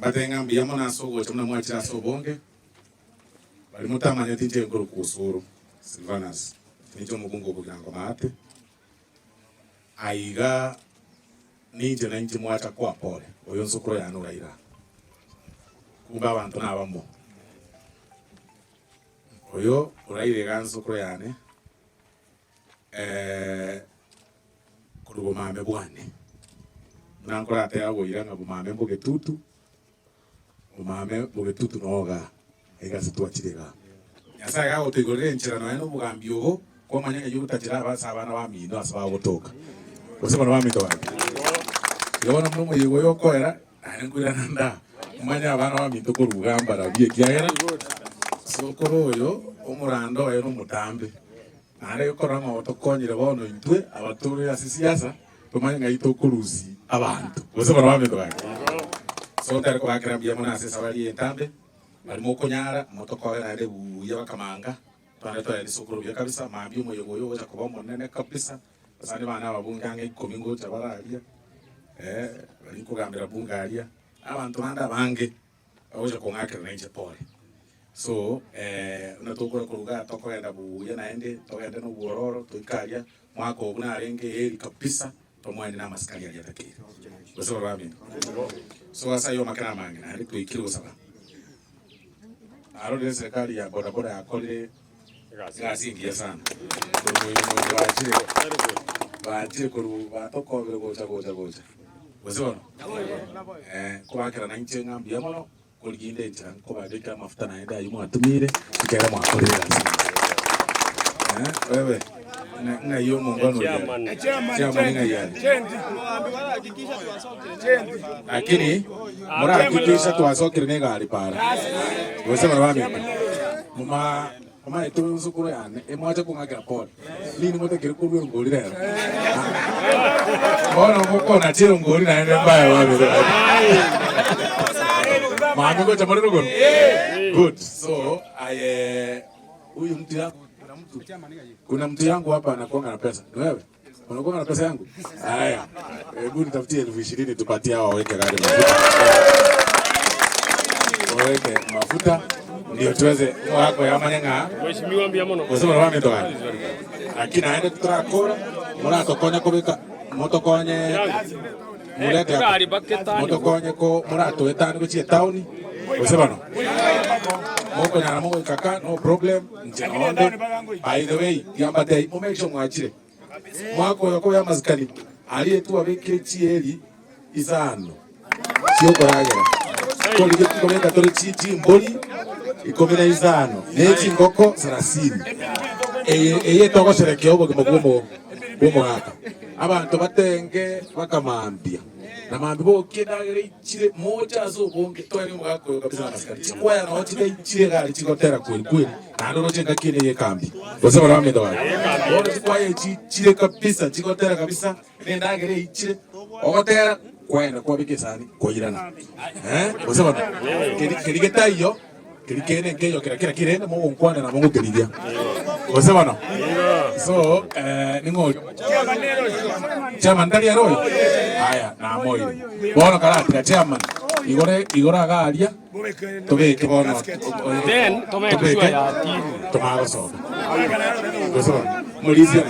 Batenga mbiyamo nasogo chamna mwachira sobonge. Bali mutamanya tinje nguru kusuru. Silvanas. Nicho mugungo kugirango mate. Aiga ninje na nje mwacha kwa pole. Oyo nsukuro ya nuraira. Kumba abantu nabamo. Oyo uraire gansukuro yane. Kurugo mame bwane. Nankora ate agoira nga bumame mbogetutu. Bumame mbogetutu noga. Ega situachirega. Nyasaye gago tigorere nchirano eno mugambyo ko manyanga yubutachira abana bamino asaba gutoka. Bose bana bamito bake. Yabona muno yigo yokoera arengura nanda. Manya abana bamito ko rugamba rabye kyagera. Sokoro yo omurando ayo no mutambe. Nare yokora ngo tokonyire bono intwe abaturi ya sisiasa tumanye ngayito kuruzi abantu. Bose bana bamito bake. So tare ko akira bya mona asesa bali entambe. Bali mukonyara motoko ere buya bakamanga. Twane to yali sokoro bya kabisa mabyo moyogo yo cha kuba monene kabisa. Basani bana babungange ikomingo chabaralia. Bali kugambira bungalia. Abantu nanda bange awoje kongakira nje pole. So unatokora kuruga toko enda buya naende to enda no bororo tuikalia mwako bunarenge eri kabisa tomwende na maskali ya takiri. Bose rami. So asa yo makana mangi na tuikiro saba. Arode serikali ya bodaboda yakole gasi ngiye sana. Baje kuru batoko biro gocha. Bose kwakira na nche ngambi yamono kuliginde ncha ko badeka mafuta naenda yumu atumire kikera mwakorera sana. Wewe na hiyo muungano ya chama nga yani. Lakini mura hakikisha tuwasoke nenga alipara. Bose barabami. Mama eto nsukuru yane emwacha kungagira pole. Nini mote kiri kubyo ngoli rero. Bona moko na chiro ngoli na ende mbaya wabe. Mama ngo chamari rugo. Good. So huyu mtu yako kuna mtu yangu hapa anakonga na pesa. Ni wewe? Unakonga na pesa yangu? Haya. Hebu nitafutie 20,000 tupatie hao waweke gari mafuta. Waweke mafuta ndio tuweze wako ya manyanga. Mheshimiwa Mbiamono. Wasema wame toka. Lakini aende tutrakora, mura tokonya kubika motokonye. Mulete motokonye ko mura to etani kuchie town. Wasema no. Moko nyara moko kaka no problem. By the way, yamba dai mo make sure mwachire. Mwako yako ya mazikani. Ali tu abeke chieli izano. Sio koragera. Koli komenda tole chichi mboli ikomena izano. Nechi ngoko 30. Eye toko sherekeo bomo hapa. Abantu batenge bakamambia. Na mambi bo kidagere ichire moja azobonge twari mwako kabisa maskari. Chikwaya na otide ichire gari chikotera kweli. Nando chenga kine ye kambi. Bose barame ndo bari. Bora chikwaya ichire kabisa chikotera kabisa. Nendagere ichire okotera kwenda kwa bikesani koyirana. Bose bana. Kirigeta iyo kirikene ngeyo kira kirene mo onkwana na mongo kiridia. Bose bana. So ningo chairman ndali aroi haya na moyo bono karati chairman igora garia tobeke bono Then tomeke ya timu tomago so mulizia